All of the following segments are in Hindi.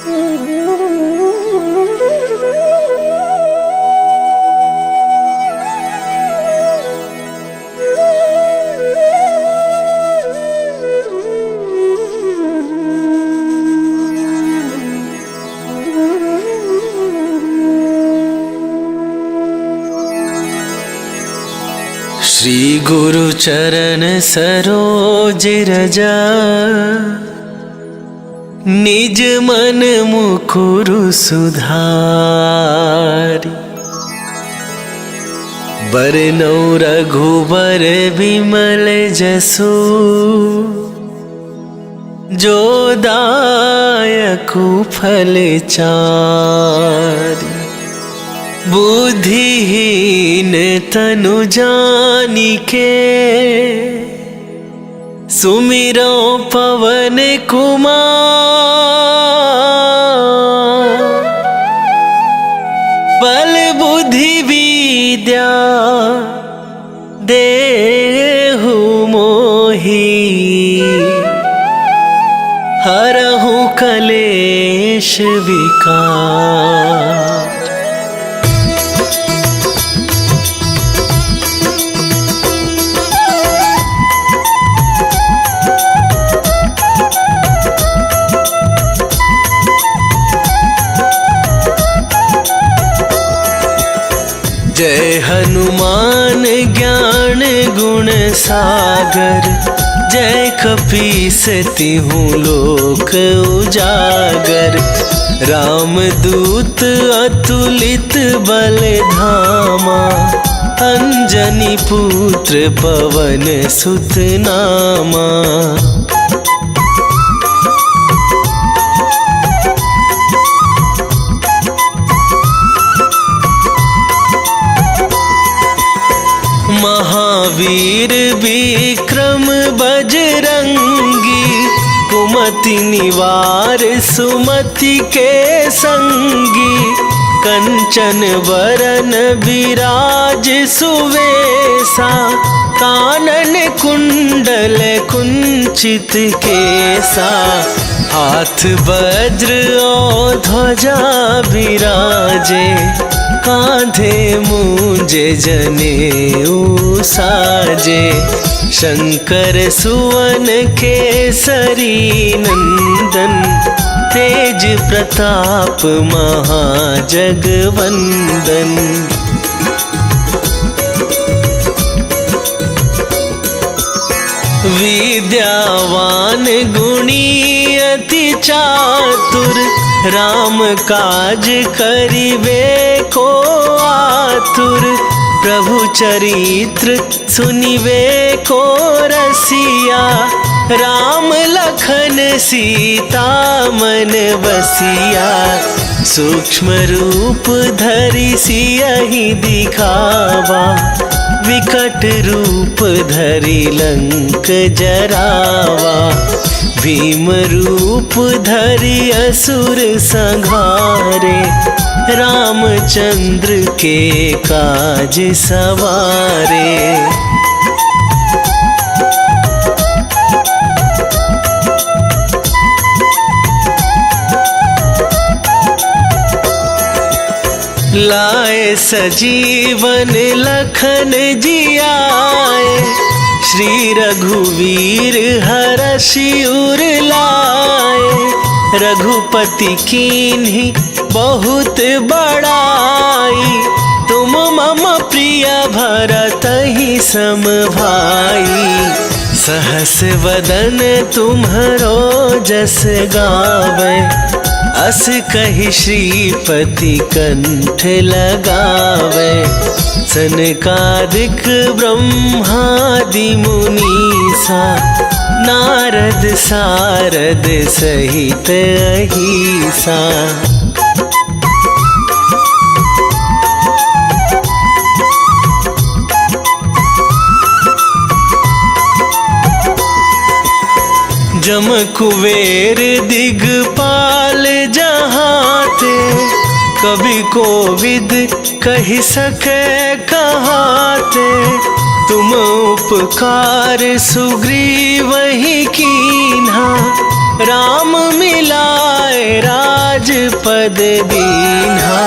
श्री गुरु चरण सरोज रजा, निज मन मुकुरु सुधारी। बरनौ रघुबर विमल जसु, जो दायकु फल चारि। बुद्धिहीन तनु जानिके, सुमिरो पवन कुमार। बल बुद्धि विद्या देहु मोहि, हरहु कलेश विकार। जय हनुमान ज्ञान गुण सागर, जय कपीस तिहु लोक उजागर। रामदूत अतुलित बल धामा, अंजनी पुत्र पवन सुत नामा। महावीर विक्रम बजरंगी, कुमति निवार सुमति के संगी। कंचन वरन विराज सुवेसा, कानन कुंडल कुंचित केसा। हाथ वज्र और ध्वजा विराजे, कांधे मूंजे जनेऊ साजे। शंकर सुवन केसरी नंदन, तेज प्रताप महाजगवंदन। विद्यावान गुणी अति चातुर, राम काज करिबे को आतुर। प्रभु चरित्र सुनिबे को रसिया, राम लखन सीता मन बसिया। सूक्ष्म रूप धरि सियहि दिखावा, विकट रूप धरि लंक जरावा। भीम रूप धरि असुर संहारे, रामचंद्र के काज सवारे। लाए सजीवन लखन जियाए, श्री रघुवीर हरषि उर लाए। रघुपति कीन्ही बहुत बड़ाई, तुम मम प्रिय भरतहि सम भाई। सहस वदन तुम्हरो जस गावे, अस कहि श्रीपति कंठ लगावे। सनकादिक ब्रह्मादि मुनीसा, नारद सारद सहित अहिसा। जम कुबेर दिगपाल जहाते, कवि कोविद कहि सके कहाते। तुम उपकार सुग्रीव ही कीन्हा, राम मिलाए राज पद दीन्हा,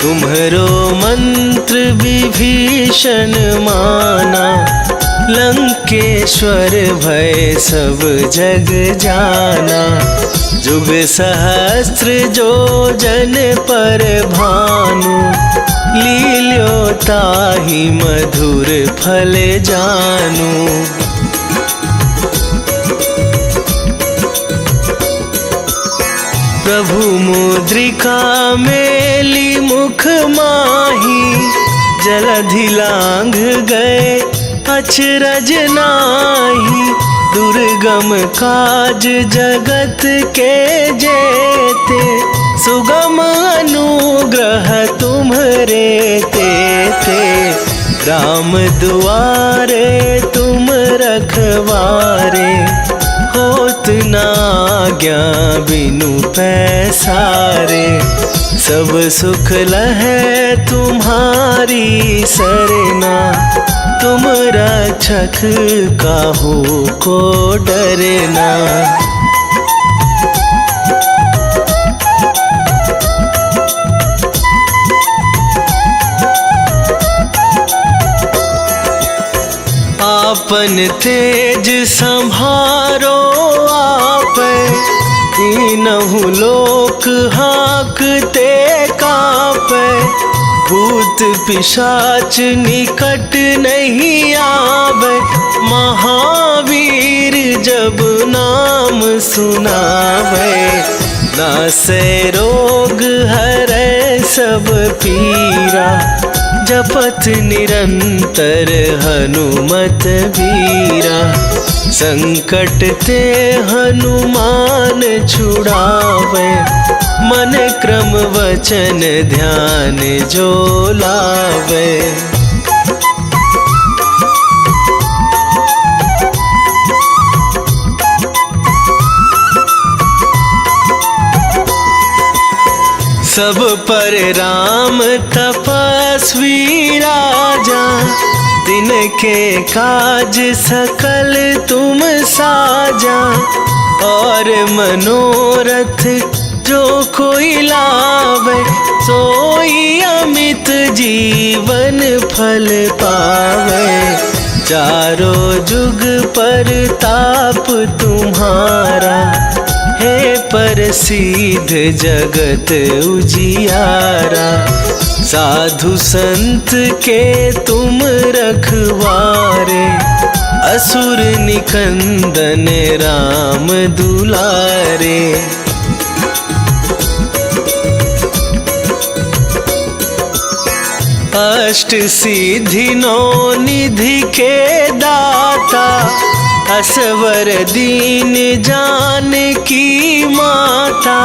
तुम्हरो मंत्र विभीषण माना। लंकेश्वर भय सब जग जाना, जुग सहस्त्र जो जन पर भानु। लील्यो ताहि मधुर फल जानु। प्रभु मुद्रिका मेली मुख माही, जलधि लांघ गए अचरज नाही। दुर्गम काज जगत के जेते, सुगम अनुग्रह तुम्हरे तेते। राम दुआरे तुम रखवारे, होत न आज्ञा बिनु पैसारे। सब सुख लहै तुम्हारी सरना, तुम रक्षक काहू को डरना। आपन तेज संभारो आपै, तीनहु लोक हाँकते कापै। भूत पिशाच निकट नहीं आवे, महावीर जब नाम सुनावे। नासै रोग हरै सब पीरा, जपत निरंतर हनुमत बीरा। संकट ते हनुमान छुड़ावे, मन क्रम वचन ध्यान जो लावे। सब पर राम तपस्वी राजा, तिनके काज सकल तुम साजा। और मनोरथ जो कोई लावे, सोई अमित जीवन फल पावे। चारों जुग पर ताप तुम्हारा, हे प्रसिद्ध जगत उजियारा। साधु संत के तुम रखवारे, असुर निकंदन राम दुलारे। अष्ट सिद्धि नौ निधि के दाता, असवर दीन जानकी माता।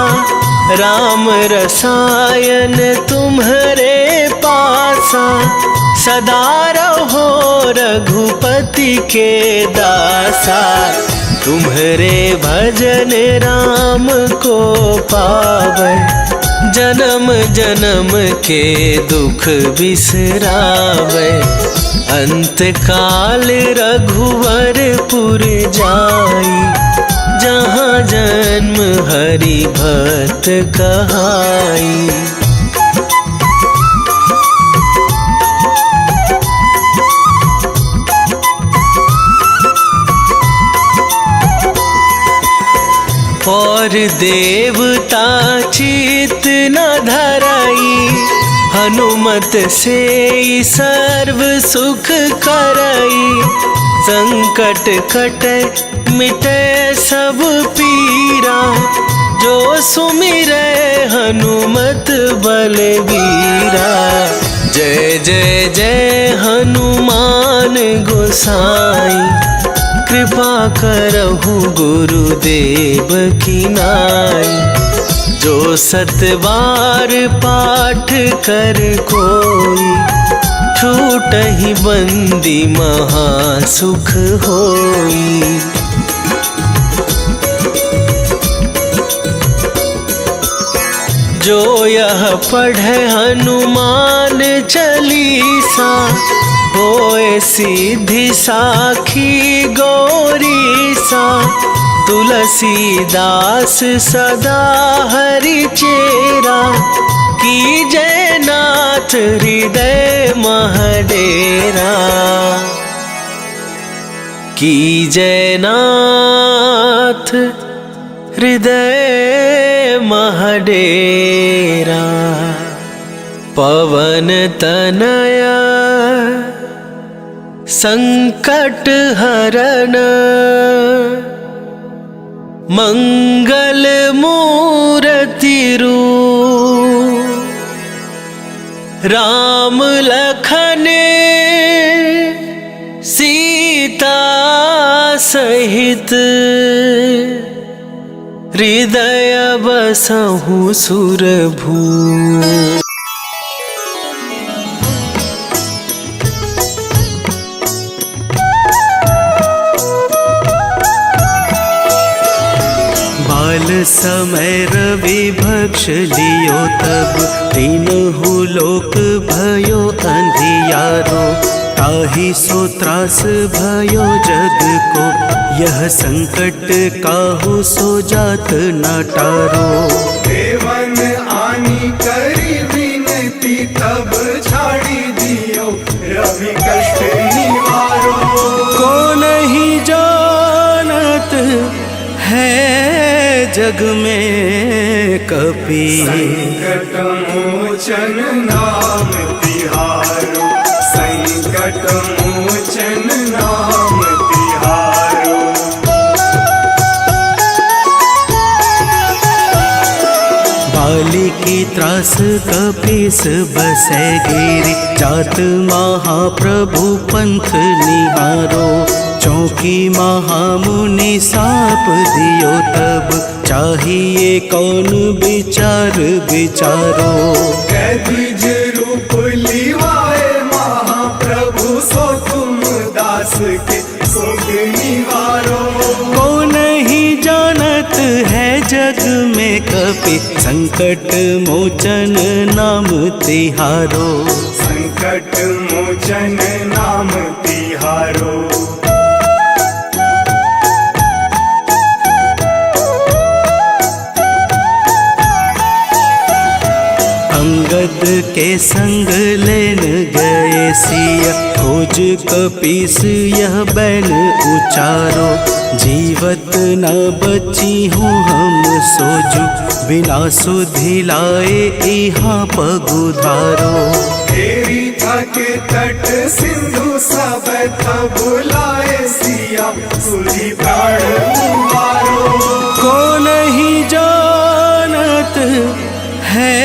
राम रसायन तुम्हरे पासा, सदा रहो रघुपति के दासा। तुम्हरे भजन राम को पावै, जन्म जन्म के दुख बिसरावे। अंत काल रघुवरपुर जाई, जहाँ जन्म हरि भक्त कहाई। और देवता चित न धराई, हनुमत से सर्व सुख करई। संकट कटे मिटे सब पीरा, जो सुमिरै हनुमत बलबीरा। जय जय जय हनुमान गोसाई, कृपा करहु गुरुदेव की नाई। जो सत बार पाठ कर कोई, छूटहि बंदी महा सुख होई। जो यह पढ़े हनुमान चालीसा, होए सीधी साखी गौरीसा। तुलसीदास सदा हरि चेरा, कीजय नाथ हृदय महडेरा, कीजय नाथ हृदय महडेरा। पवन तनया संकट हरण, मंगल मूर्ति रूप, राम लखन सीता सहित, हृदय बसहु सुरभू। बाल समय रवि भक्ष लियो तब, तीनहु लोक भयो अंधियारो, ताहि सो त्रास भयो जग को, यह संकट काहू सो जात न टारो। देवन आनी करी विनती तब छाड़ी दियो, रवि कष्ट निवारो। को नहीं जानत है जग में कपि, संकट मोचन नाम तिहारो, संकट मोचन नाम तिहारो। बाली की त्रास कपीस बसै गिरि, जात महाप्रभु पंथ निहारो, चौकी महामुनि साप दियो तब, चाहिए कौन विचार विचारो। कैदिज रूप लिवाए महाप्रभु, सो तुम दास के सुख निवारो। को नहीं जानत है जग में कपि, संकट मोचन नाम तिहारो, संकट मोचन नाम तिहारो। अंगद के संग लेन गए सिया, खोज कपीस यह बैन उचारो, जीवत न बची हूँ हम सोजू, बिना सुधि लाए यहाँ पगुधारो। तेरी थक तट सिंधु सब तब बुलाए सिया, सुधि प्राण मारो। को नहीं जानत है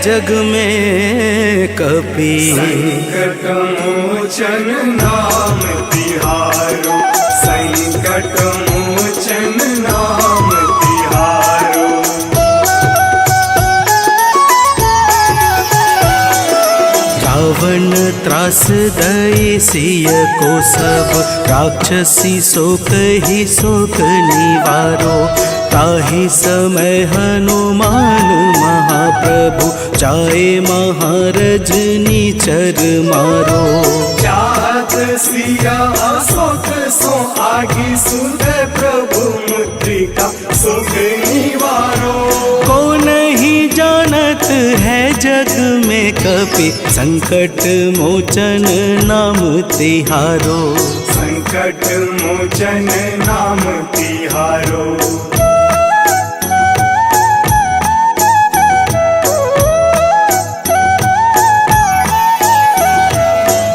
जग में कपि, संकट मोचन नाम तिहारो, संकट मोचन नाम तिहारो। रावण त्रास दई सिय को सब, राक्षसी शोक ही शोक निवारो, ताहि समय हनुमान महाप्रभु, जाए महारजनी चर मारो। चाहत सिया अशोक सो आगी, सुध प्रभु मुद्रिका सुख निवारो। को नहीं जानत है जग में कपि, संकट मोचन नाम तिहारो, संकट मोचन नाम तिहारो।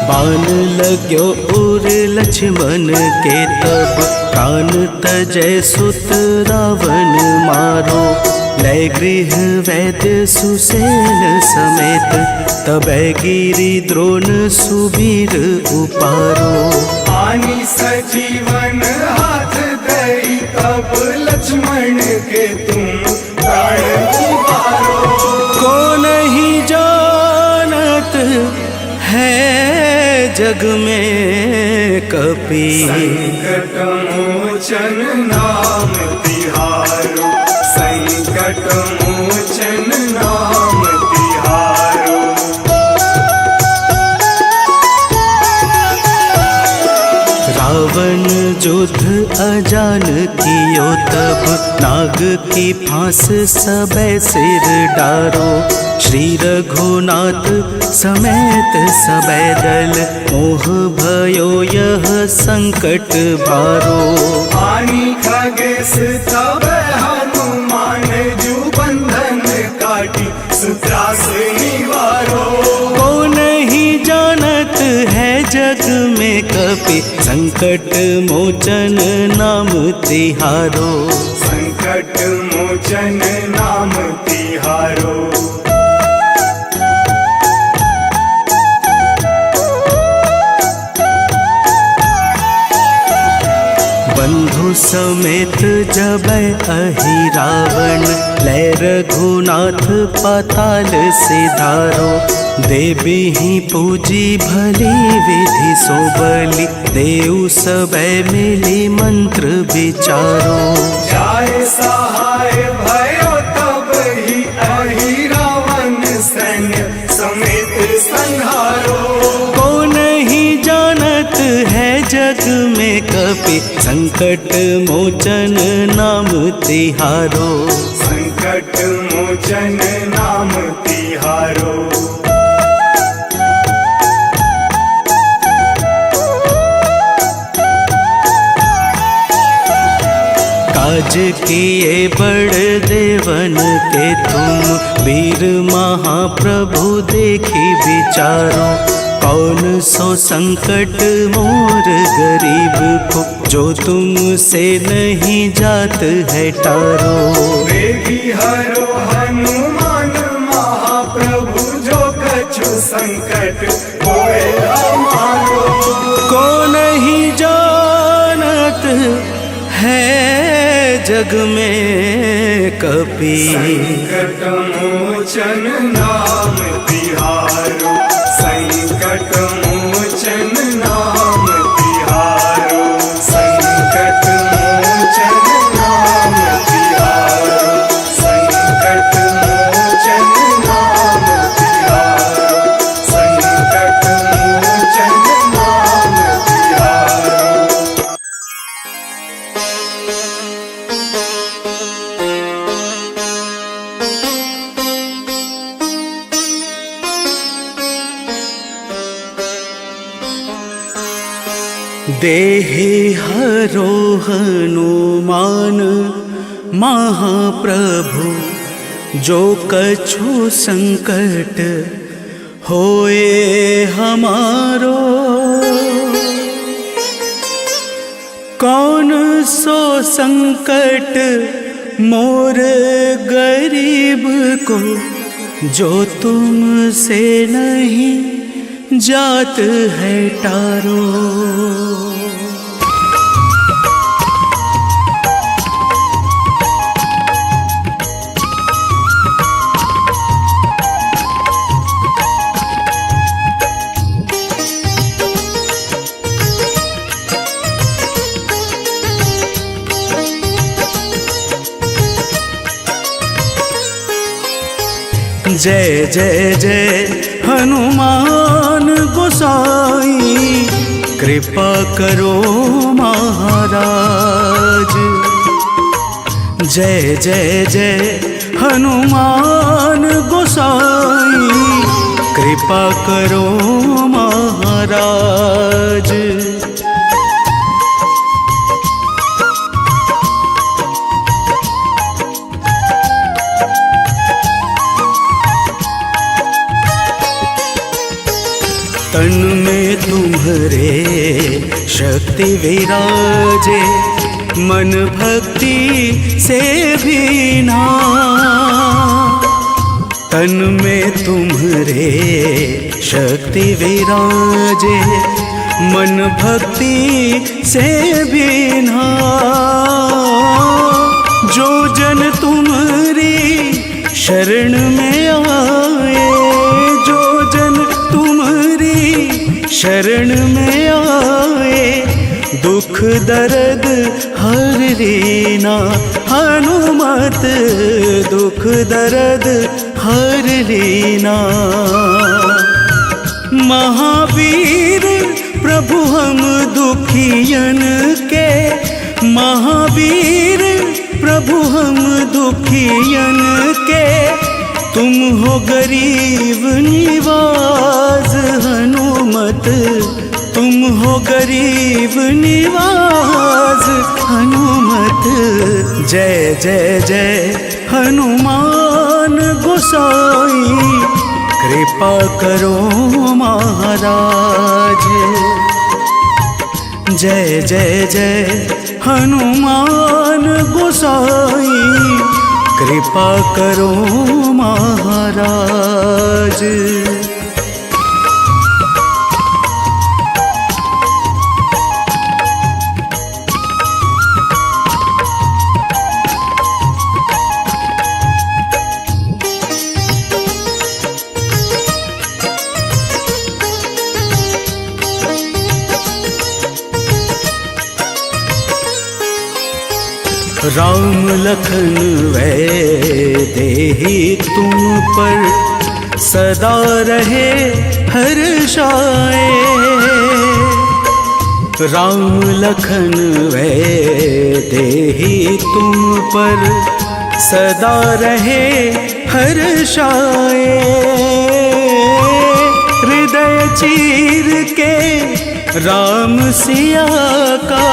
बाण लाग्यो उर लक्ष्मण के तब, प्राण तजय सुत रावण मारो, लय गृह वैद्य सुसेन समेत, तबै गिरि द्रोण सुबीर उपारो। आनी सजीवन हाथ दई तब, लक्ष्मण के तुम प्राण उबारो। को नहीं जानत है जग में कपि, संकट मोचन नाम तिहारो, संकट मोचन नाम तिहारो। रावण युद्ध अजान कियो तब नाग की फांस सबे सिर डारो। श्री रघुनाथ समेत सबे दल मोह भयो यह संकट भारो। आनी खगेश तब हनुमान जू बंधन काटी सुत्रास निवारो। को नहीं जानत है जग में कपि संकट मोचन नाम तिहारो। संकट मोचन नाम तिहारो। बंधु समेत जबै अहि रावण लै रघुनाथ पाताल सिधारो। देवी ही पूजी भली विधि सो बलि देव सबे मिली मंत्र विचारो। जाय सहाय भयो तब ही अहि रावण सैन्य समेत संहारो। को नहीं जानत है जग में कपि संकट मोचन नाम तिहारो। संकट मोचन नाम तिहारो। काज किए बड़ देवन के तुम वीर महाप्रभु देखी विचारो। कौन सो संकट मोर गरीब को जो तुमसे नहीं जात है टारो। देवी हरो हनुमान महाप्रभु जो कछु संकट होए हमारो। को नहीं जानत है जग में कपि संकट मोचन नाम तिहारो। संकट मोचन नाम तिहारो। संकट मोचन नाम तिहारो। संकट मोचन नाम तिहारो। संकट मोचन नाम तिहारो। देहि हरो हनुमान महाप्रभु जो कछु संकट होए हमारो। कौन सो संकट मोर गरीब को जो तुमसे नहीं जात है टारो। जय जय जय हनुमान गोसाई कृपा करो महाराज। जय जय जय हनुमान गोसाई कृपा करो महाराज। तन में तुम्हारे शक्ति विराजे मन भक्ति से भी ना। तन में तुम्हारे शक्ति विराजे मन भक्ति से भी ना। जो जन तुम्हारी शरण में आए, जो जन तुम्हारी शरण में आए, दुख दर्द हर लेना हनुमत, दुख दर्द हर लेना। महावीर प्रभु हम दुखियन के महावीर प्रभु हम दुखियन के, तुम हो गरीब निवाज हनुमत, तुम हो गरीब निवाज हनुमत। जय जय जय हनुमान गोसाई, कृपा करो महाराज। जय जय जय हनुमान गोसाई, कृपा करो महाराज। राम लखन वैदेही तुम पर सदा रहे हर्षाए। राम लखन वैदेही तुम पर सदा रहे हर्षाए। हृदय चीर के राम सिया का,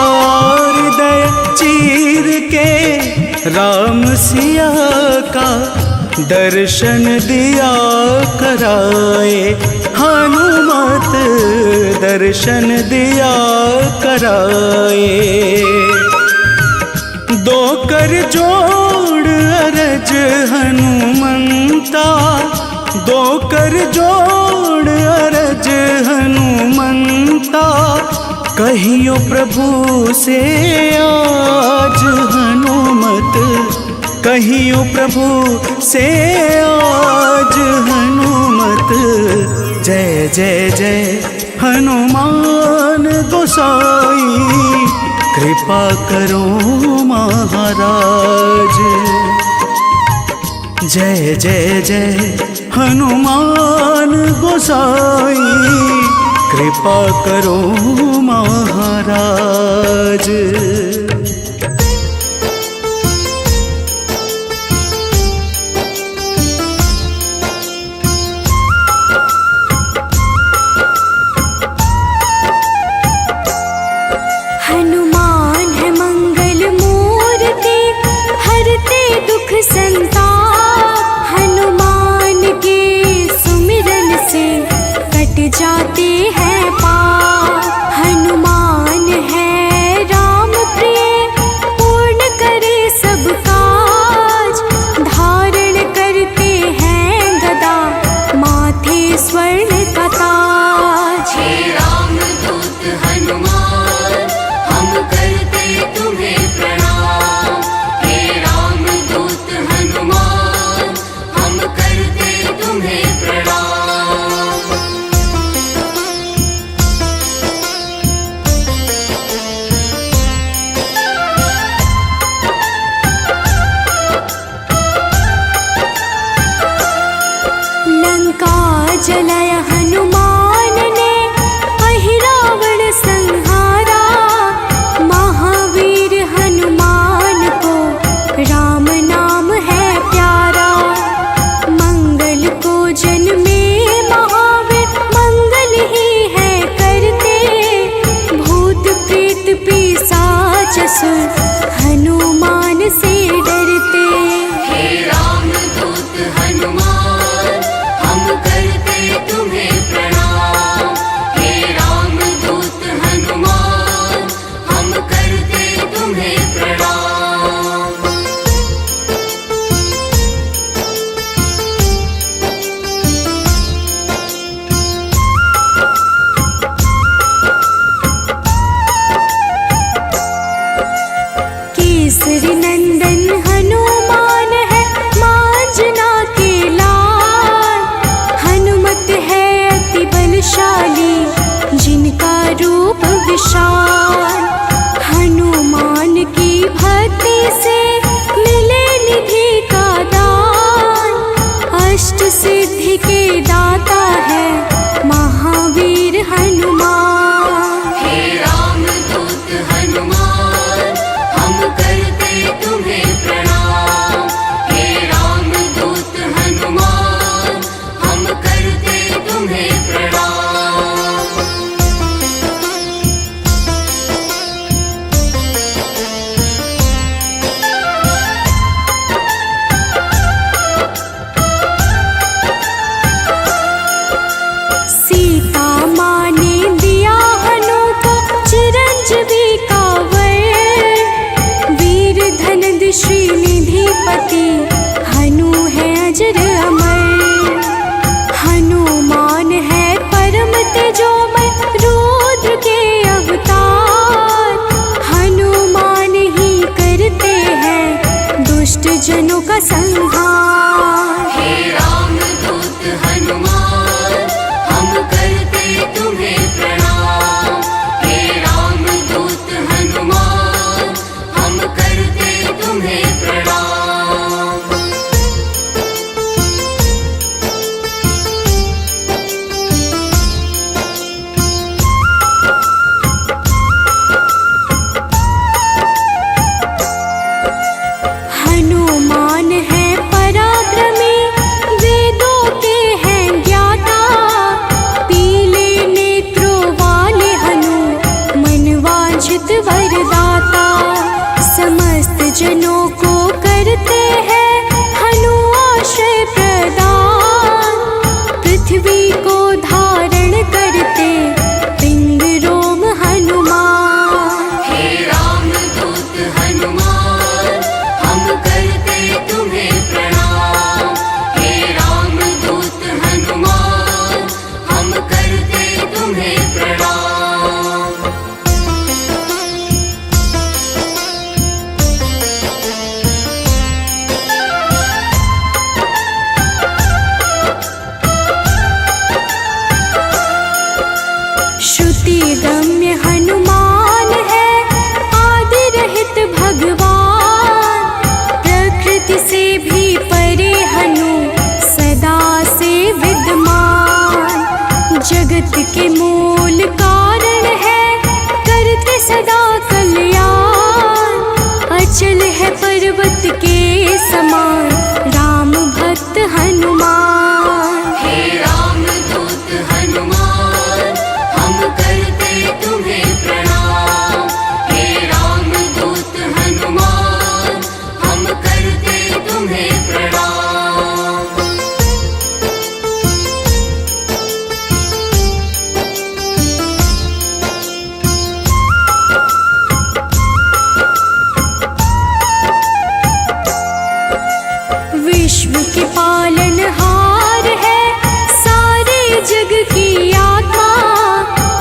हृदय चीर के राम सिया का दर्शन दिया कराए। हनुमत दर्शन दिया कराए। दो कर जोड़ अरज हनुमंता, दो कर जोड़ अरज हनुमंता। कहियो प्रभु से आज हनुमत, कहियो प्रभु से आज हनुमत। जय जय जय हनुमान गोसाई, कृपा करो महाराज। जय जय जय हनुमान गोसाई, कृपा करो महाराज। हनुमान है मंगल मूर्ति, हरते दुख संताप। हनुमान के सुमिरन से कट जाते हैं पाप। हनुमान है राम प्रिय विश्व के पालनहार है, सारे जग की आत्मा,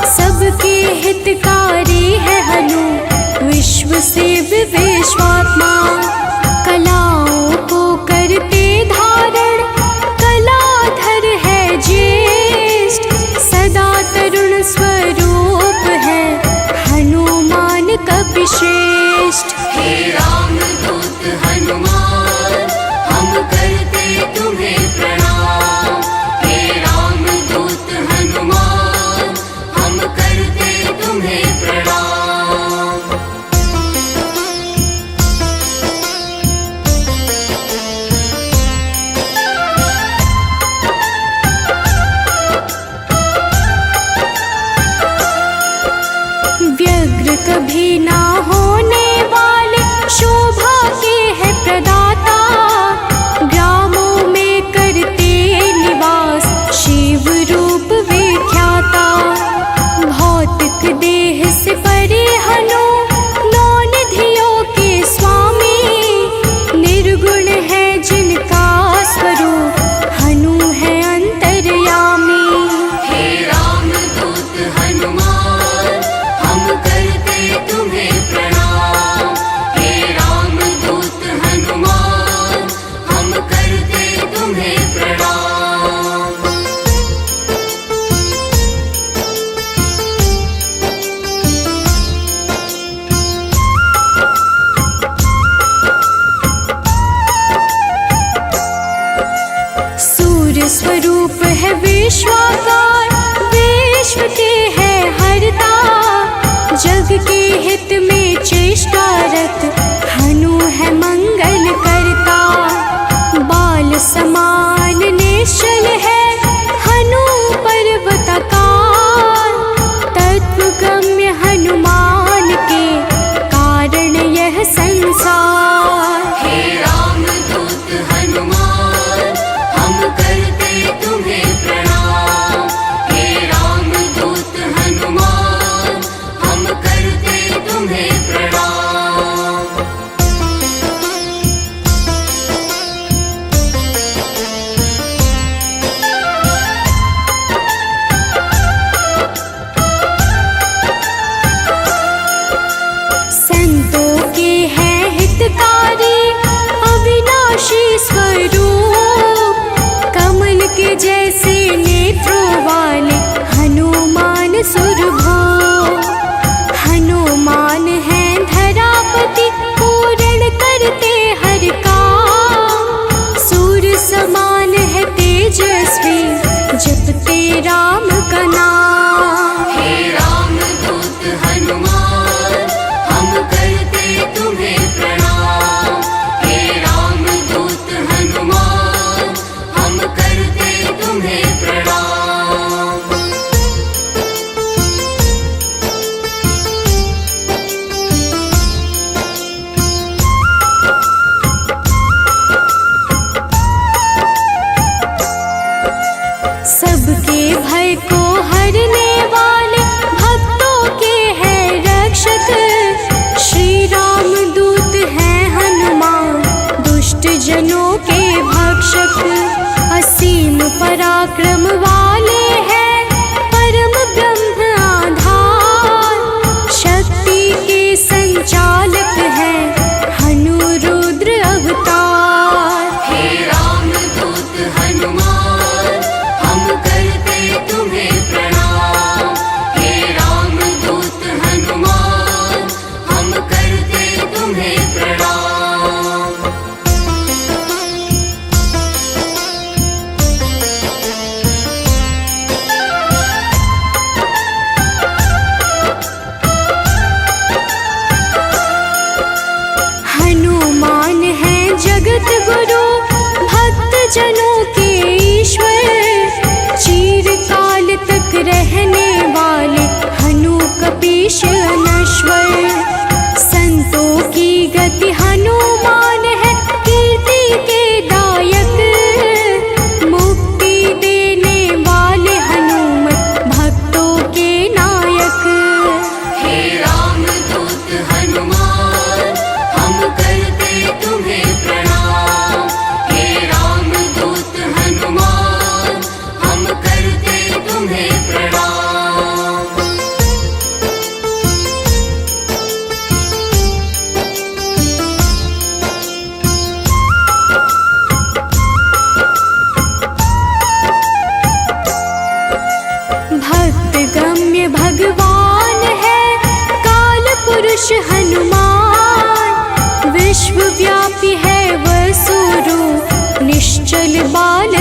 सबके हितकारी है हनु, विश्व से विश्वात्मा। कलाओं को करते धारण, कलाधर है ज्येष्ठ, सदा तरुण स्वरूप है हनुमान कपिश्रेष्ठ। हे रामदूत हनुमान, हम करते तुम्हें प्रणाम। हे रामदूत हनुमान, हम करते तुम्हें प्रणाम। व्यग्र कभी ना होने वाले, शोभा के है प्रदाता, ग्रामों में करते निवास, शिव रूप विख्याता। भौतिक देह से परे हनु, नौ निधियों के स्वामी, निर्गुण है जिनका स्वरूप, हनु है अंतर्यामी। हे रामदूत हनुमान, हम करते तुम्हें प्रणाम। हे रामदूत हनुमान, हम करते तुम्हें प्रणाम। सूर्य स्वरूप है विश्वाकार, विश्व के है हरता, जग के हित में चेष्टारत, हनु है मंगल करता। बाल समान निश्चल है हनु पर्वताकार, तत्वगम्य हनुमान के कारण यह संसार। हे रामदूत हनुमान, हम करते तुम्हें प्रणाम। हे रामदूत हनुमान, हम करते तुम्हें प्रणाम। संतों के हैं हितकारी, अविनाशी स्वरूप, कमल के जैसे नेत्रों वाले हनुमान सुरभो। हनुमान है धरापति, पूर्ण करते हर काम, सूर्य समान है तेजस्वी, जपते राम का नाम। हे रामदूत हनुमान, हम करते तुम्हें प्रणाम। हे रामदूत हनुमान, हम करते तुम्हें प्रणाम। सबके भय को हरने वाले, भक्तों के हैं रक्षक, श्री राम दूत हैं हनुमान, दुष्ट जनों के भक्षक। असीम पराक्रम वाले हैं, परम ब्रह्म आधार, शक्ति के संचालक हैं हनु रुद्र अवतार। हे रामदूत हनुमान, हम करते तुम्हें प्रणाम। हे रामदूत हनुमान, हम करते तुम्हें प्रणाम।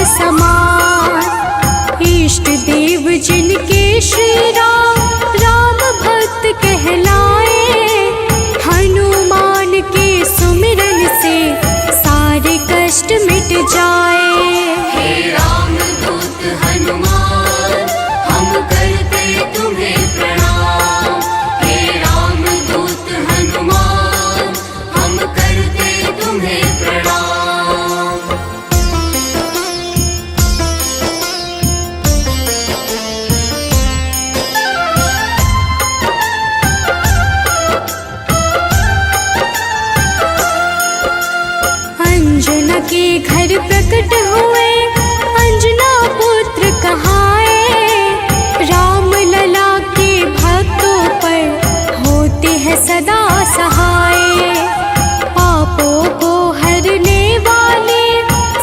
समान। इष्ट देव जिनके श्री राम राम भक्त कहलाए, हनुमान के सुमिरन से सारे कष्ट मिट जाए। हे राम दूत हनुमान हम करते तुम्हें प्रणाम। हे राम दूत हनुमान हम करते तुम्हें प्रणाम। अंजना के घर प्रकट हुए अंजना पुत्र कहाए, राम लला के भक्तों पर होते हैं सदा सहाय। पापों को हरने वाले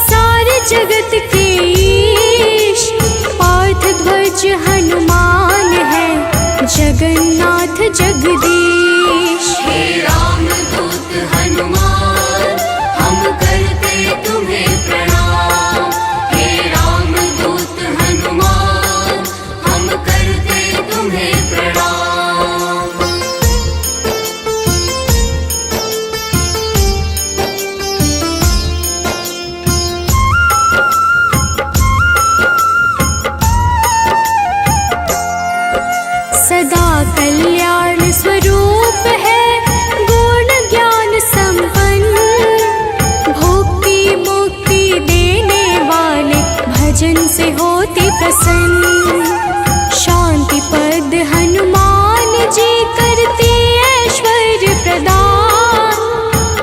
सारे जगत के ईश, पार्थ ध्वज हनुमान है जगन्नाथ जगदीश। हे राम दूत हनुमान हम करते तुम्हें प्रणाम। हे राम दूत हनुमान हम करते तुम्हें प्रणाम। सदा कल्याण स्वरूप है गुण ज्ञान संपन्न, भुक्ति मुक्ति देने वाले भजन से होते प्रसन्न। शांति पद हनुमान जी करते ऐश्वर्य प्रदान,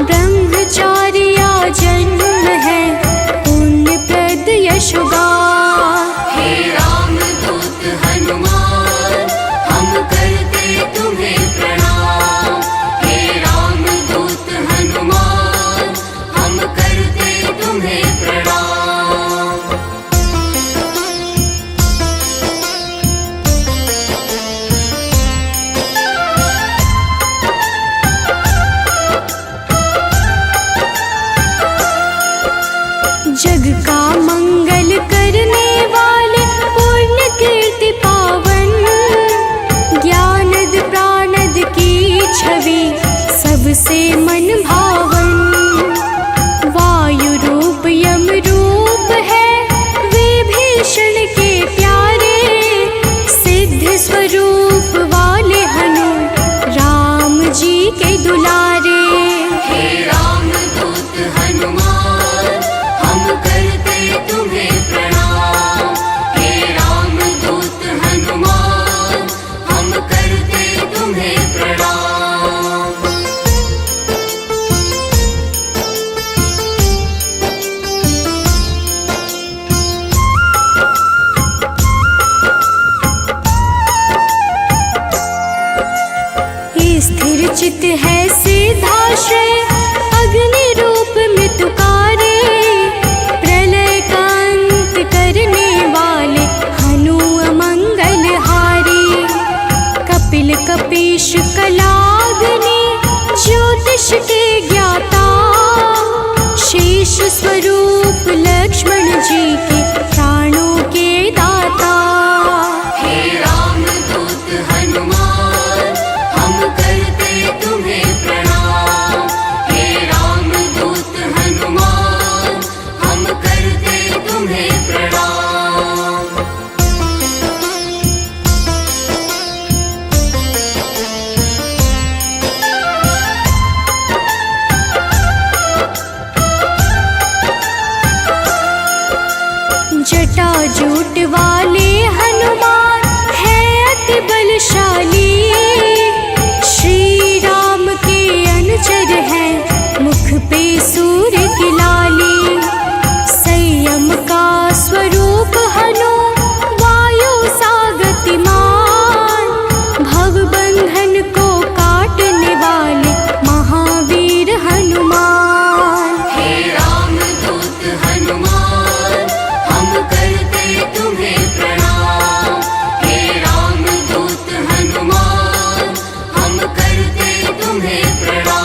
ब्रह्मचार्य जन्म है पुण्य प्रद यशोगान। हे राम दूत हनुमान हम करते तुम्हें प्रणाम। हे राम दूत हनुमान हम करते तुम्हें प्रणाम। जग का मंगल करने वाले पुण्य कीर्ति पावन, ज्ञानद प्राणद की छवि सबसे मन भावन। वायु रूप यम रूप है विभीषण के प्यारे, सिद्ध स्वरूप वाले हनु राम जी के दुलारे। हे राम दूत हनुमान हम करते तुम्हें प्रणाम। हे राम दूत हनुमान हम करते तुम्हें प्रणाम। स्थिर चित है सिद्धाश्रय अग्नि रूप में तुकारे, प्रलय का अंत करने वाले हनु अमंगल हारी। कपिल कपीश कलाग्नि ज्योतिष के ज्ञाता, शेष स्वरूप लक्ष्मण जी के प्राणों के दाता। हे राम दूत हनुमान हम करते तुम्हें प्रणाम। हे राम दूत हनुमान हम करते तुम्हें प्रणाम। जटाजूट वाले हनुमान है अति बलशाली, श्री राम के अनुचर है मुख पे सूर्य की लाली। संयम का स्वरूप हनु वायु सा गतिमान, भवबंधन को काटने वाले महावीर हनुमान। हे राम दूत हनुमान हम करते तुम्हें प्रणाम। हे राम दूत हनुमान हम करते तुम्हें प्रणाम।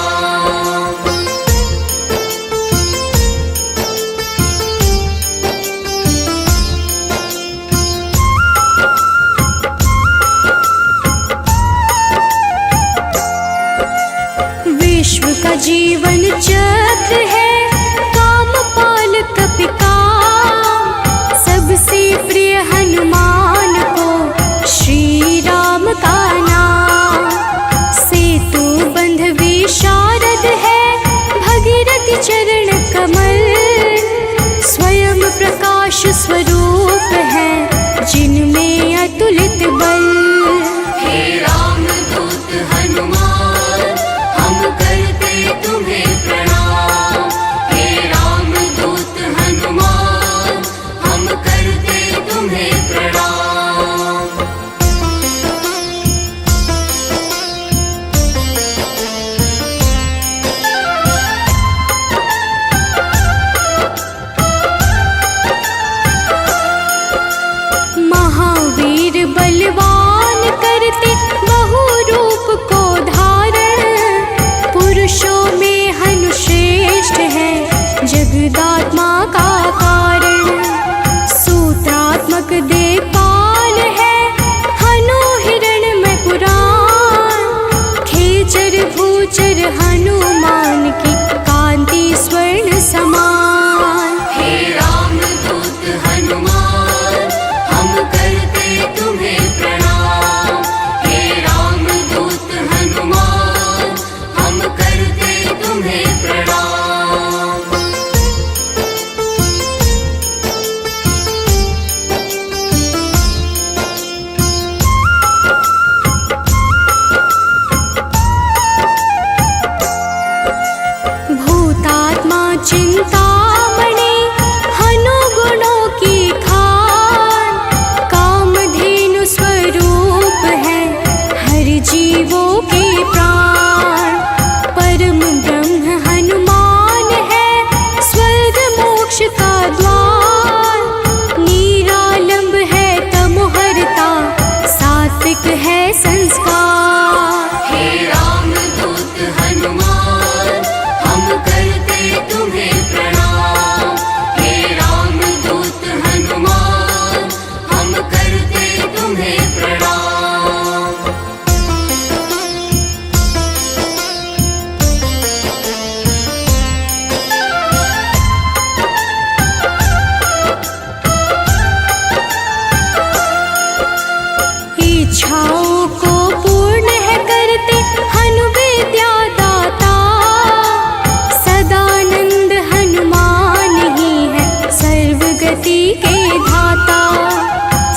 सदगति के धाता।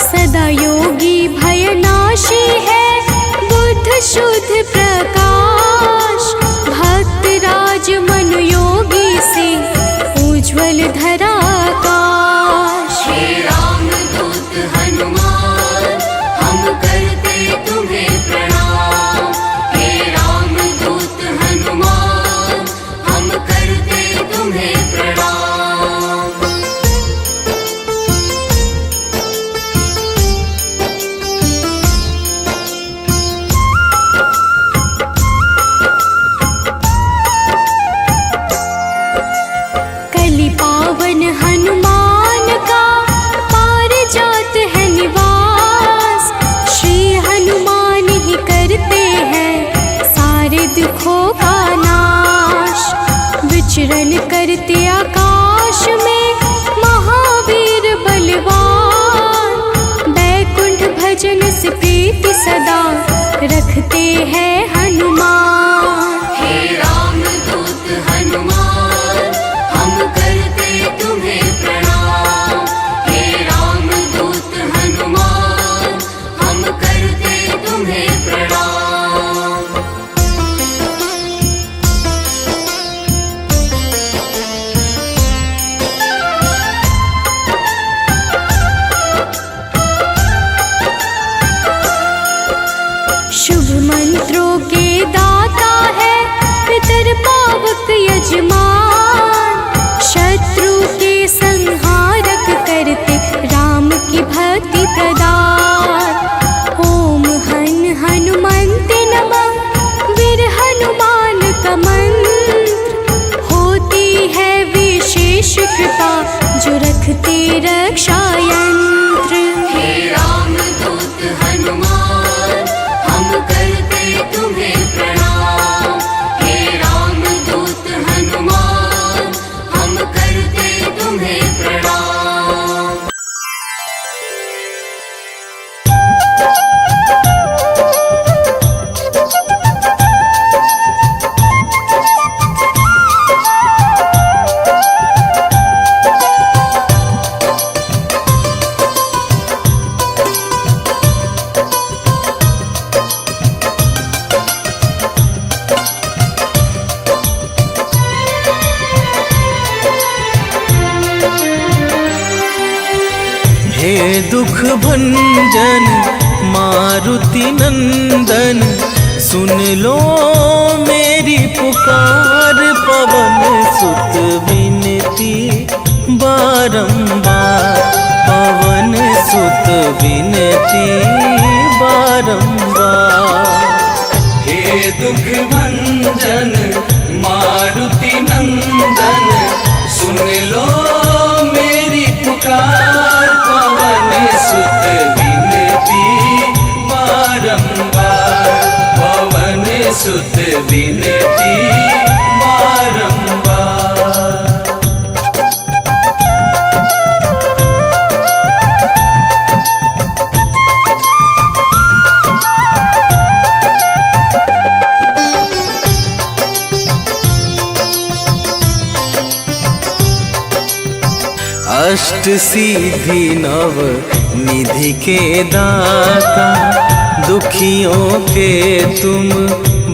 सदा योगी भयनाशी है बुद्ध शुद्ध प्रकाश। भक्त राज मन योगी से उज्ज्वल धरा आकाश। हे राम दूत हनुमान हम करते तुम्हें प्रणाम। हे राम दूत हनुमान हम करते तुम्हें प्रणाम। कलि पावन हनुमान का पारिजात है निवास। श्री हनुमान ही करते हैं सारे दुखों का नाश। विचरण करते आकाश में महावीर बलवान। बैकुंठ भजन से प्रीति सदा रखते हैं हनुमान। हे राम दूत हनुमान हम करते तुम्हें प्रणाम। हे राम दूत हनुमान हम करते तुम्हें प्रणाम। शुभ मंत्रों के दाता है पितर पावक यजमान। शत्रु के संहारक करते राम की भक्ति प्रदान। ओम हन हनुमन्ते नमः वीर हनुमान का मंत्र। होती है विशेष कृपा जो रखते रक्षा यंत्र। हे राम दूत हनुमान हम करते तुम्हें प्रणाम। हे राम दूत हनुमान हम करते तुम्हें प्रणाम। हे दुख भंजन मारुति नंदन, सुन लो मेरी पुकार। पवन सुत विनती बारंबार, पवन सुत विनती बारंबार। हे दुख भंजन मारुति नंदन, सुन लो मेरी पुकार। पवन सुत विनती बारंबार, पवन सुत विनती बारंबार। अष्ट सिद्धि नव निधि के दाता, दुखियों के तुम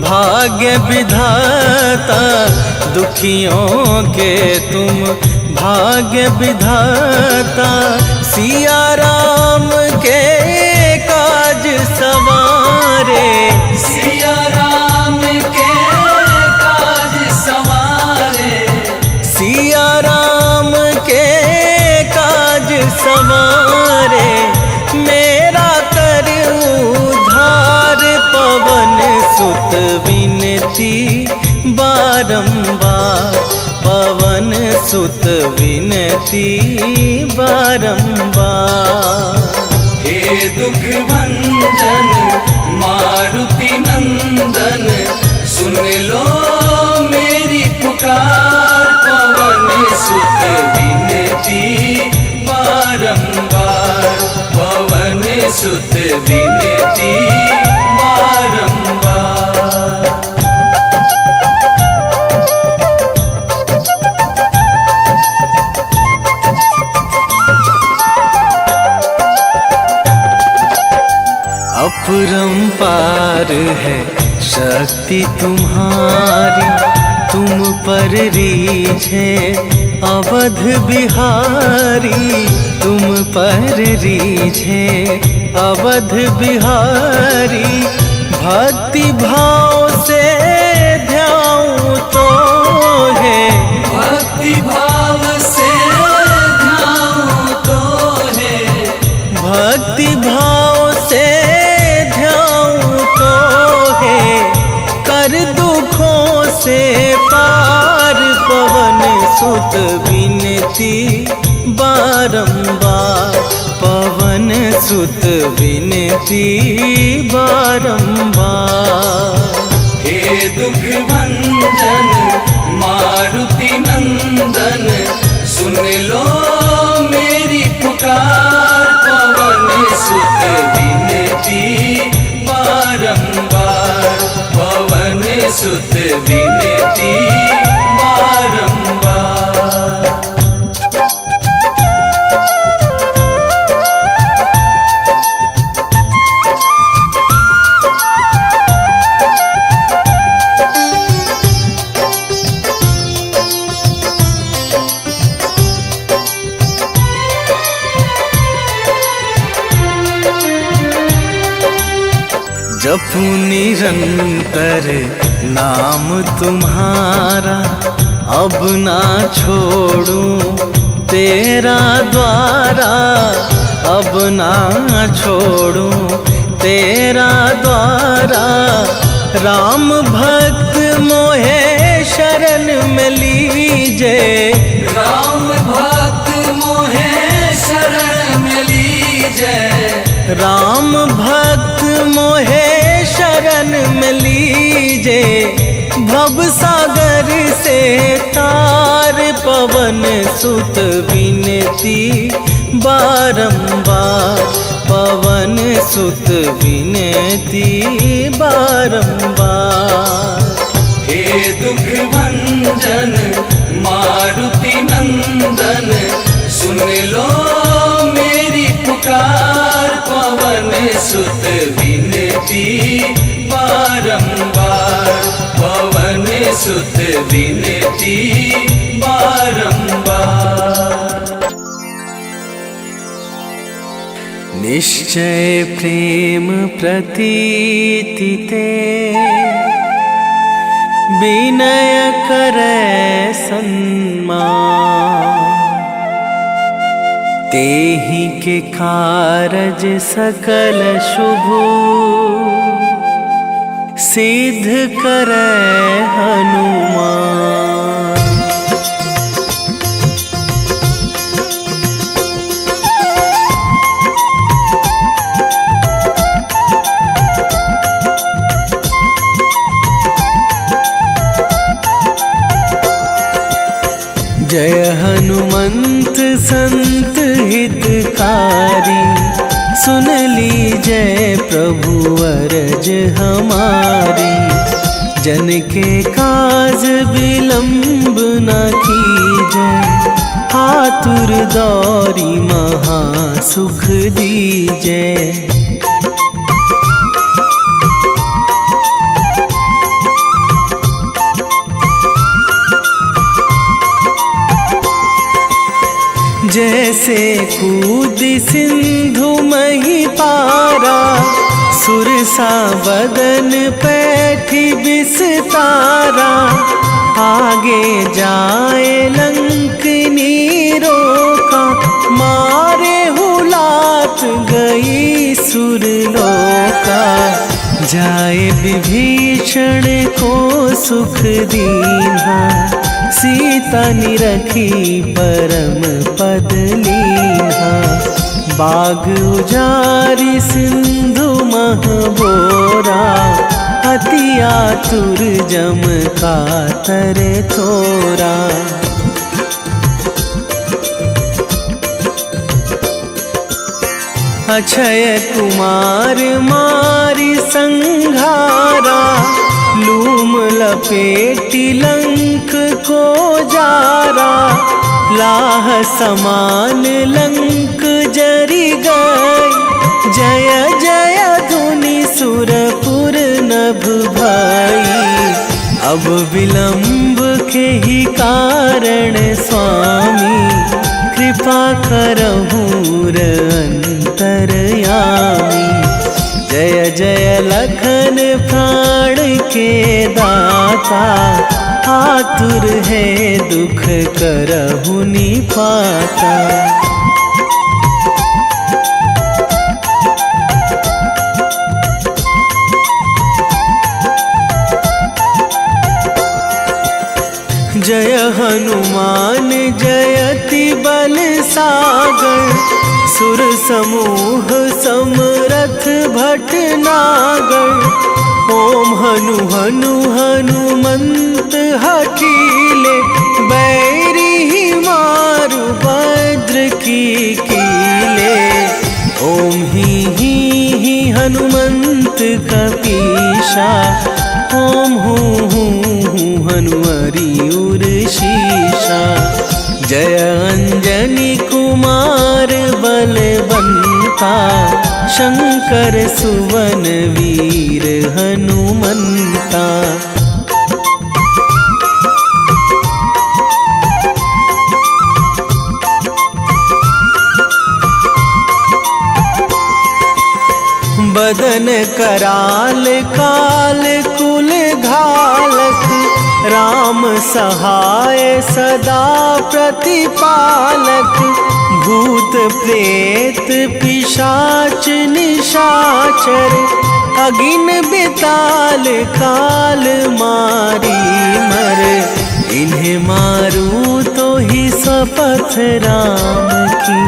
भाग्य विधाता। दुखियों के तुम भाग्य विधाता, सिया राम के काज सवारे। सिया राम के काज सवारे, सिया राम के काज सवारे। मेरा कर उद्धार, पवन सुत विनती बारंबार, पवन सुत विनती बारंबार। हे दुख भंजन मारुति नंदन, सुन लो मेरी पुकार। पवन सुत विनती बारंबार, पवन सुत विनती बारंबार। अपरंपार है शक्ति तुम्हारी, तुम पर रीझे अवध बिहारी, तुम पर रीझे अवध बिहारी। भक्ति भाव से ध्याऊं तो है, भक्ति भाव से ध्याऊं तो है, भक्ति भाव से ध्याऊं तो है। कर दुखों से पार पवन सुत विनती बारंबार, पवन सुत विनती बारंबार। हे दुख भंजन मारुति नंदन, सुन लो मेरी पुकार, पवन सुत विनती बारंबार, पवन सुत विनती बारंबार। जपू निरंतर नाम तुम्हारा, अब ना छोड़ूं तेरा द्वारा, अब ना छोड़ूं तेरा द्वारा। राम भक्त मोहे शरण में लीजे, राम भक्त मोहे शरण में लीजे, राम भक्त मोहे शरण में लीजे। भव सागर से तार पवन सुत विनती बारंबार, पवन सुत विनती बारंबार। हे दुख भंजन मारुति नंदन, सुन लो मेरी पुकार, पवन सुत विनती बारंबार, पवन सुत विनती बारंबार। निश्चय प्रेम प्रतीति ते, विनय करे सन्मान। तेहि के कारज सकल शुभ, सिद्ध करे हनुमान। जय हनुमंत संत हितकारी, सुन लीजय प्रभु अरज हमारी। जन के काज विलंब न कीजय, आतुर दौरी महा सुख दीजय। जैसे कूद सिंधु मही पारा, सुरसा बदन पैठी बिस्तारा। आगे जाए लंकनी रोका, मारे हुलात गई सुरलोका। जाए विभीषण को सुख दीन्हा, सीता निरखी परम पद लीन्हा। बाग उजारी सिंधु महबोरा, अति आतुर जम कातर थोरा। अक्षय कुमार मारी संघारा, लूम लपेटी लंक को जारा। लाह समान लंक जरी गई, जय जय धुनि सुरपुर नभ भाई। अब विलंब के ही कारण स्वामी, कृपा करहूँ अंतरयामी। जय जय लखन प्राण के दाता, आतुर है दुख करहु निपाता। जय हनुमान जयति बल सागर, सुर समूह समरथ भटनागर। ओम हनु हनु हनुमंत हठीले, बैरी मारु भद्र की कीले। ओम ही हनुमंत कपीशा, ओम हूँ हनुमरी उर शीशा। जय अंजनी कुमार बलवंता, शंकर सुवन वीर हनुमंता। बदन कराल काल कुल घालक, राम सहाय सदा प्रतिपालक। भूत प्रेत पिशाच निशाचर, अगिन बिताल काल मारी मर। इन्हें मारू तो ही शपथ राम की,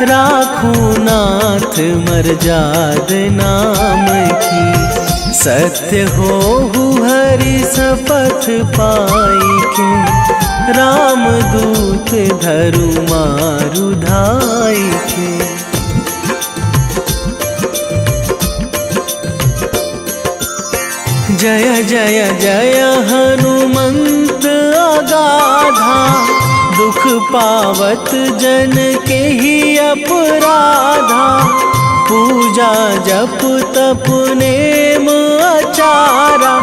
राखूं नाथ मर्याद नाम की। सत्य हो हरि शपथ पाई के, राम दूत धरु मारु धाई के। जय जय जय हनुमंत अगाधा, दुख पावत जन के ही अपराधा। पूजा जप तप नेम आचारा,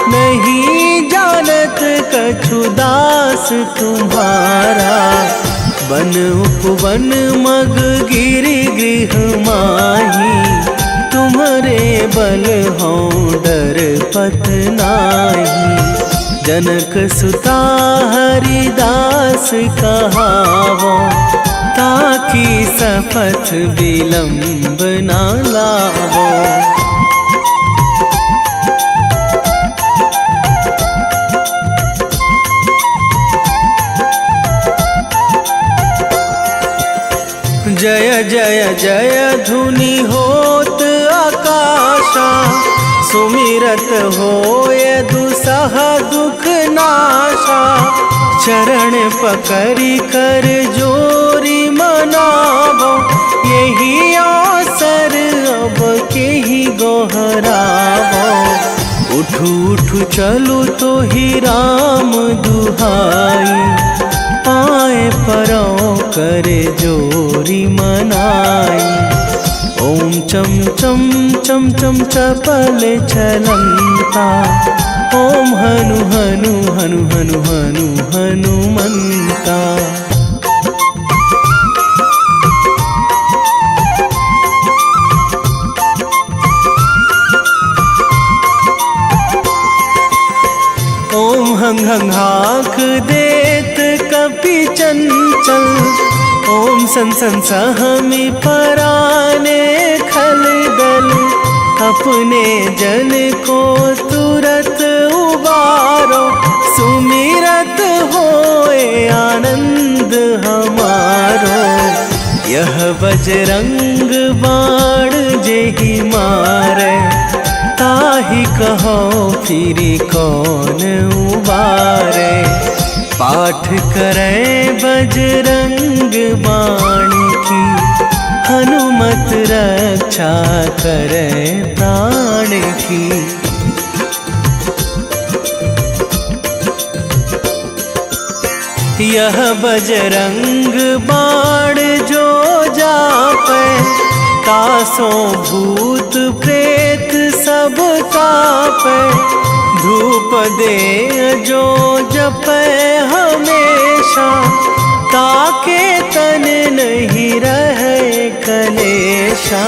नहीं जानत कछु दास तुम्हारा। बन उपवन मग गिरि गृह माही, तुम्हारे बल हों डर पत नाही। जनक सुता हरिदास कहावो, ताकि शपथ विलंब ना लावो। जय जय जय धुनि होत आकाशा, सुमिरत होय दुसह दुख नाशा। चरण पकड़ी कर जोरी मनावो, यही अवसर अब के ही गोहरावो। उठू उठू चलू तो ही राम दुहाई, पाए परो करे जोरी मनाई। ओम चम चम चम चम चपल चलंता, ओम हनु हनु हनु हनु हनु हनुमंता। ओम हंग हंग हाक देत कपि चंचल, ओम सन सन सहमी पराने खल दल। अपने जन को तुरत उबारो, सुमिरत होए आनंद हमारो। यह बजरंग बाण जेहि मारे, ताहि कहो फिरि कौन उबारे। पाठ करें बजरंग बाण की, हनुमत रक्षा करे प्राण की। यह बजरंग बाण जो जापै, तासों भूत प्रेत सब सब कापे, धूप दे जो जपे हमेशा, ताके तन नहीं रहे कलेशा,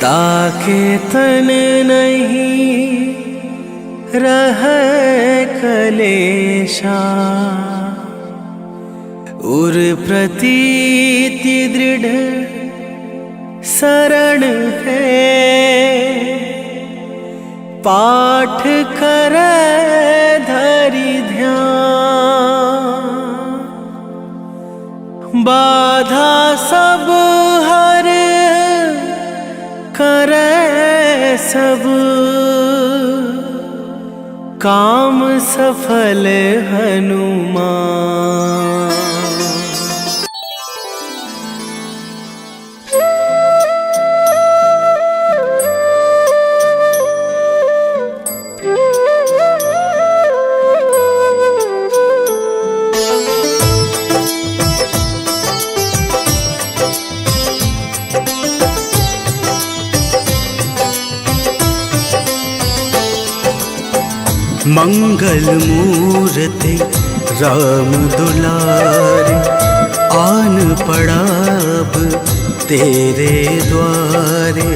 ताके तन नहीं रहे कलेशा। उर प्रतीति दृढ़ शरण है, पाठ करे धरि ध्यान, बाधा सब हर करे सब, काम सफल हनुमान। मंगल मूर्ति राम दुलारे, आन पड़ा अब तेरे द्वारे।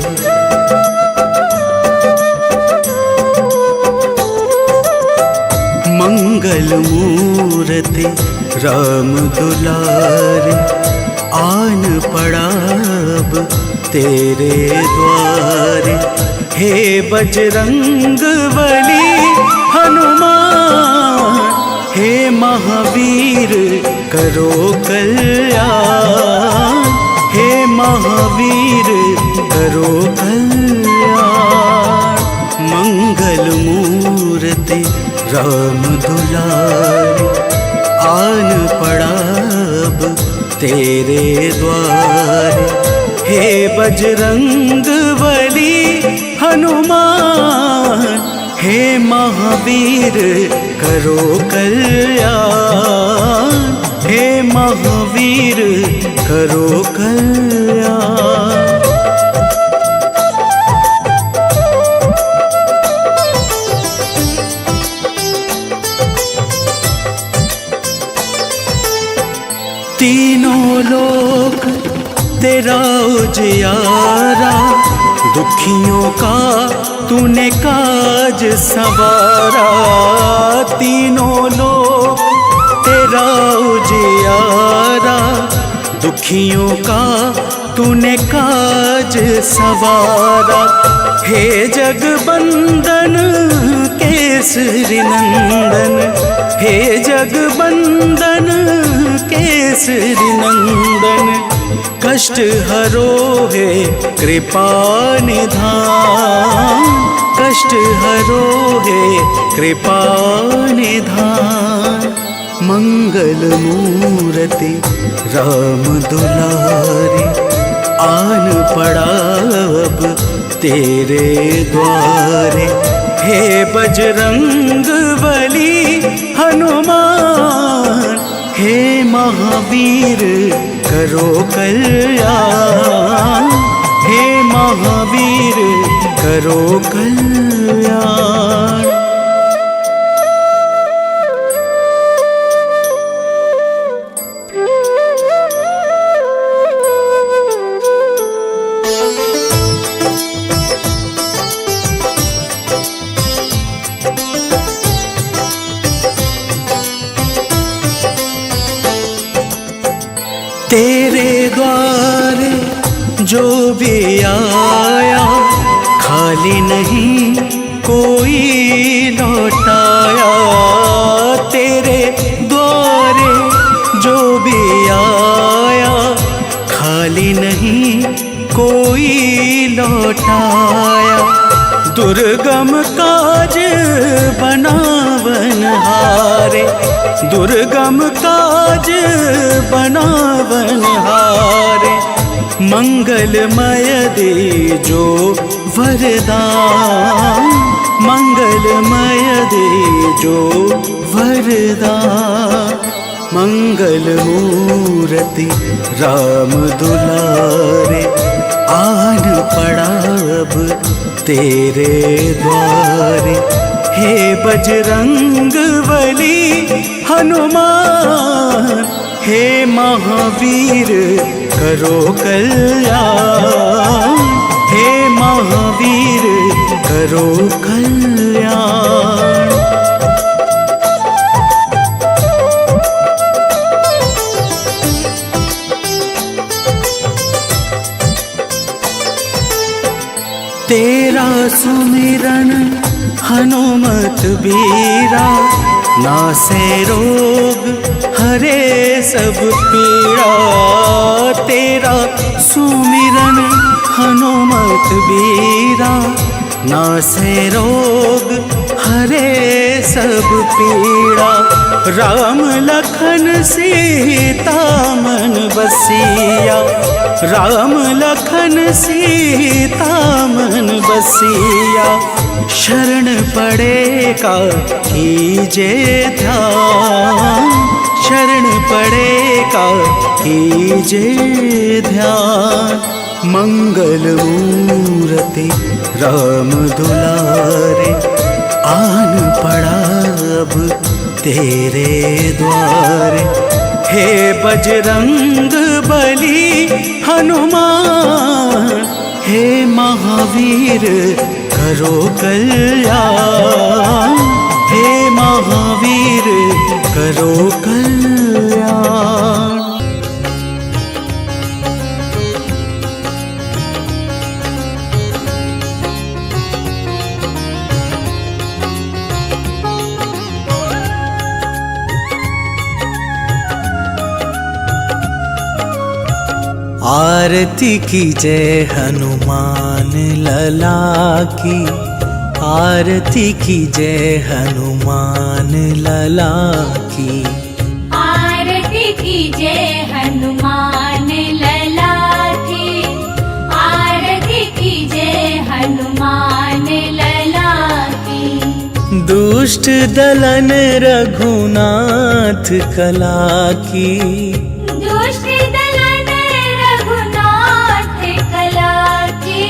मंगल मूर्ति राम दुलारे, आन पड़ा अब तेरे द्वारे। हे बजरंग बली हनुमान, हे महावीर करो कल्याण, हे महावीर करो कल्याण। मंगल मूर्ति राम दुलारे, आन पड़ा अब तेरे द्वारे। हे बजरंग बली हनुमान, हे महावीर करो कल्याण, हे महावीर करो कल्याण। तीनों लोक तेरा उजियारा, दुखियों का तूने काज संवारा। तीनों लोक तेरा उजियारा, दुखियों का तूने काज संवारा। हे जगबंदन केसरी नंदन, हे जगबंदन केसरी नंदन। कष्ट हरो है कृपा निधान, कष्ट हरो है कृपा निधान। मंगल मूर्ति राम दुलारे, आन पड़ा अब तेरे द्वारे। हे बजरंग बली हनुमान, हे महावीर करो कल्याण, हे महावीर करो कल्याण। तेरे द्वारे जो भी आया, खाली नहीं कोई लौटाया। तेरे द्वारे जो भी आया, खाली नहीं कोई लौटाया। दुर्गम काज बनावन हारे, दुर्गम काज बनावन हारे। मंगलमय दे जो वरदान, मंगलमय दे जो वरदान। मंगल मूर्ति राम दुलारे, आन पड़ा अब तेरे द्वारे। हे बजरंग बली हनुमान, हे महावीर करो कल्याण, हे महावीर करो कल्याण। तेरा सुमिरन हनुमत बीरा, नासे रोग हरे सब पीड़ा। तेरा सुमिरन हनुमत बीरा, नासे रोग हरे सब पीड़ा। राम लखन सीता मन बसिया, राम लखन सीता मन बसिया। शरण पड़ेगा कीजे ध्यान, शरण पड़ेगा कीजे ध्यान। मंगल मूर्ति राम दुलारे, आन पड़ा अब तेरे द्वारे। हे बजरंग बली हनुमान, हे महावीर करो कल्याण, हे महावीर करो कल्याण। आरती की जय हनुमान लला की, आरती की जय हनुमान लला की। आरती की जय हनुमान लला की, आरती की जय हनुमान लला की। दुष्ट दलन रघुनाथ कला की, दुष्ट दलन रघुनाथ कला की।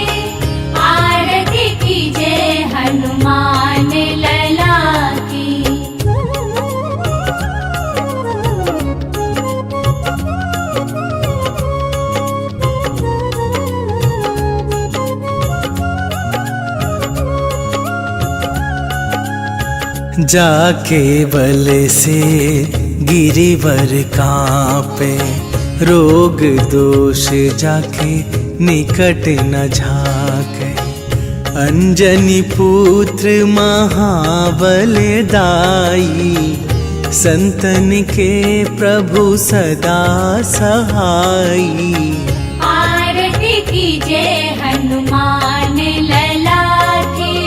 आरती की जय हनुमान लला की। जाके बल से गिरिवर कांपे, रोग दोष जाके निकट न झाके। अंजनी पुत्र महाबलदाई, संतन के प्रभु सदा सहाई। आरती की जय हनुमान लला की,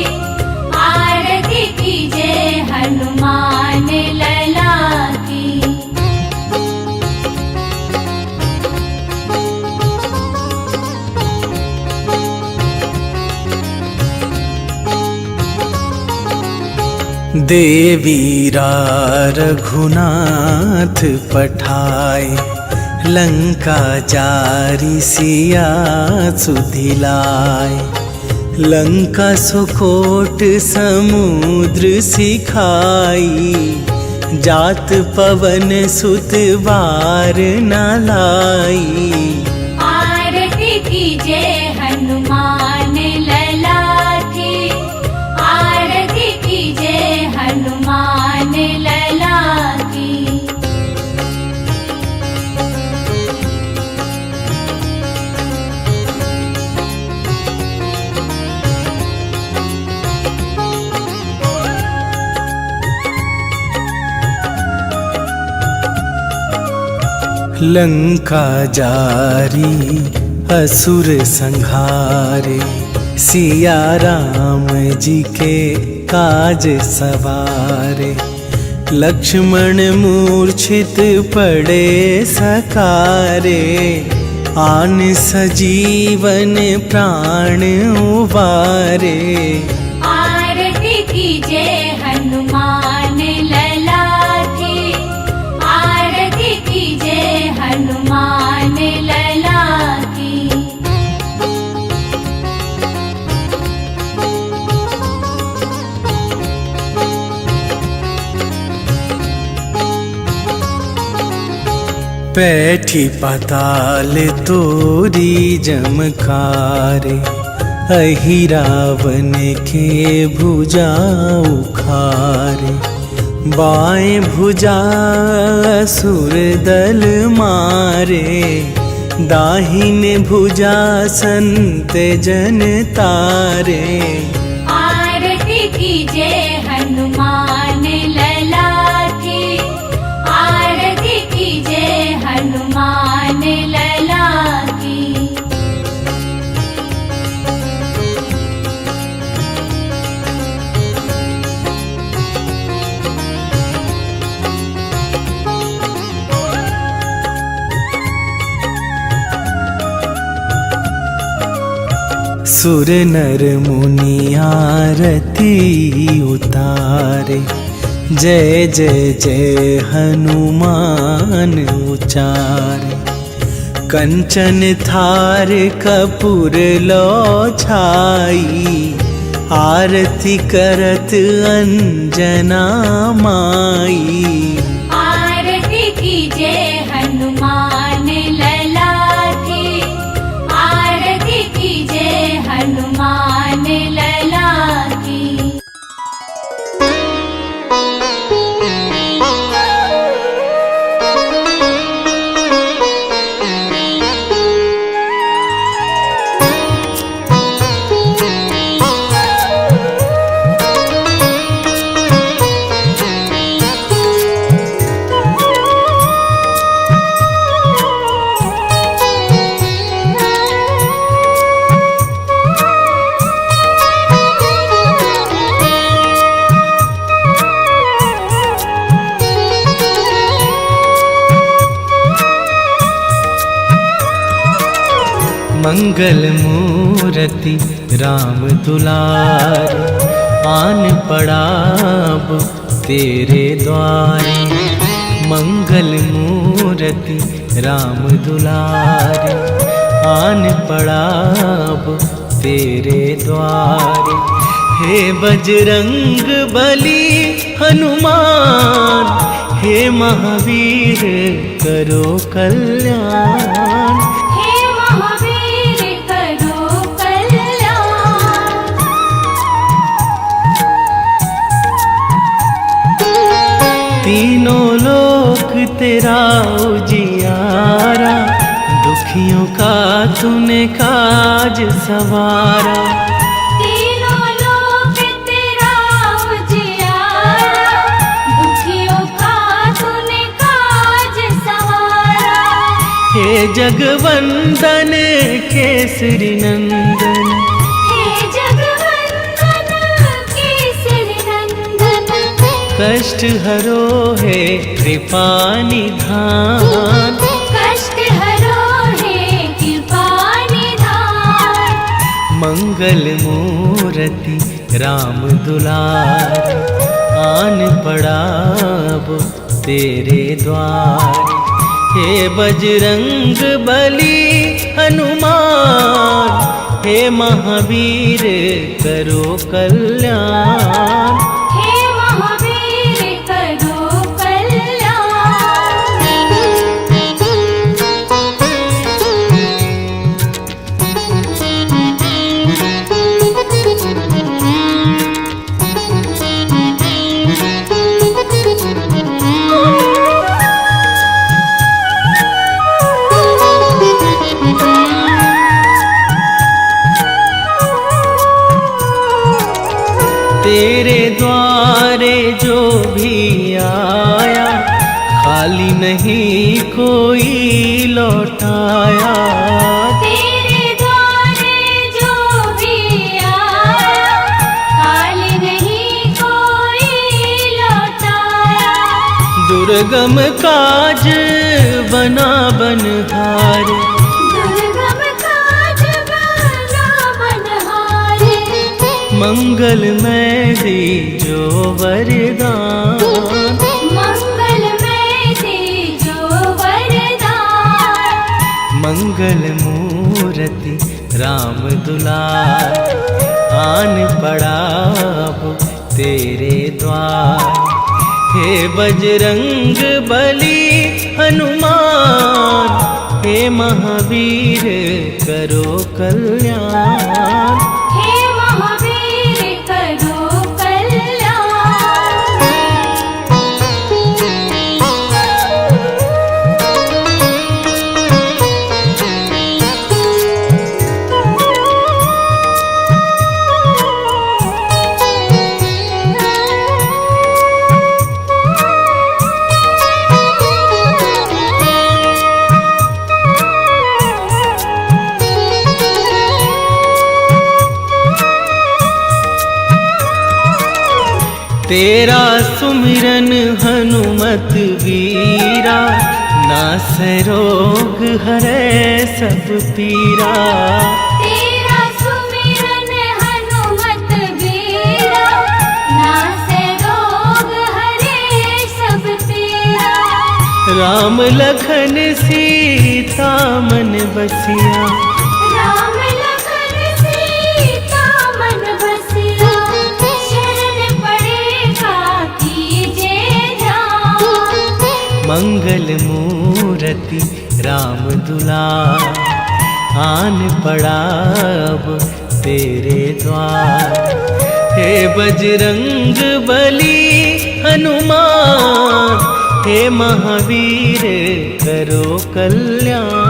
आरती की जय हनुमान लला की। देवीरा रघुनाथ पठाए, लंका जारी सिया सुधिलाए। लंका सुकोट समुद्र सिखाई, जात पवन सुत बार न लाई। आरती की जय हनुमान लला की, आरती की जय हनुमान लला की। लंका जारी असुर संहारे, सिया राम जी के काज सवारे। लक्ष्मण मूर्छित पड़े सकारे, आन सजीवन प्राण उबारे। आरती की जय हनुमान लला की, आरती की जय हनुमान लला की। पैठी पाताल तोरी जमकारे, अहि रावण के भुजा उखारे। बाएं भुजा असुर दल मारे, दाहिने भुजा संत जन तारे। आरती कीजिए हनुमान लला की, आरती कीजिए हनुमान लला की। सुर नर मुनि आरती उतारे, जय जय जय हनुमान उचारे। कंचन थार कपूर लो छाई, आरती करत अंजना माई। आरती कीजिए हनुमान लला की, आरती कीजिए हनुमान लला की। मंगल मूर्ति राम दुलार, आन पड़ाब तेरे द्वारे। मंगल मूर्ति राम दुलार, आन पड़ाब तेरे द्वारे। हे बजरंग बली हनुमान, हे महावीर करो कल्याण। तीनों लोक तेरा उजियारा, दुखियों का तूने काज सवारा। तीनों लोक तेरा उजियारा, दुखियों का तूने काज सवारा। हे जगवंदन केसरी नंदन, कष्ट हरो है कृपा निधान। कष्ट हरो है कृपा निधान। मंगल मूर्ति राम दुलार, आन पड़ाब तेरे द्वार। हे बजरंग बली हनुमान, हे महावीर करो कल्याण। तेरे द्वारे जो भी आया, खाली नहीं कोई लौटाया। तेरे द्वारे जो भी आया, खाली नहीं कोई लौटाया। दुर्गम काज बना बनहारे, मंगल में दीजो वरदान। मंगल में दीजो वरदान। मंगल मूर्ति राम दुलार, आन पड़ाब तेरे द्वार। हे बजरंग बली हनुमान, हे महावीर करो कल्याण। हे महावीर करो कल्याण। तेरा सुमिरन हनुमत वीरा, नासै रोग हरै सब पीरा। तेरा सुमिरन हनुमत वीरा, नासै रोग हरे सब पीरा। राम लखन सीता मन बसिया, राम लखन सीता मन बसिया। शरण पड़ेगा कीजे ध्यान। मंगल मूरति राम दुलार, आन पड़ा अब तेरे द्वार। हे बजरंग बली हनुमान, हे महावीर करो कल्याण।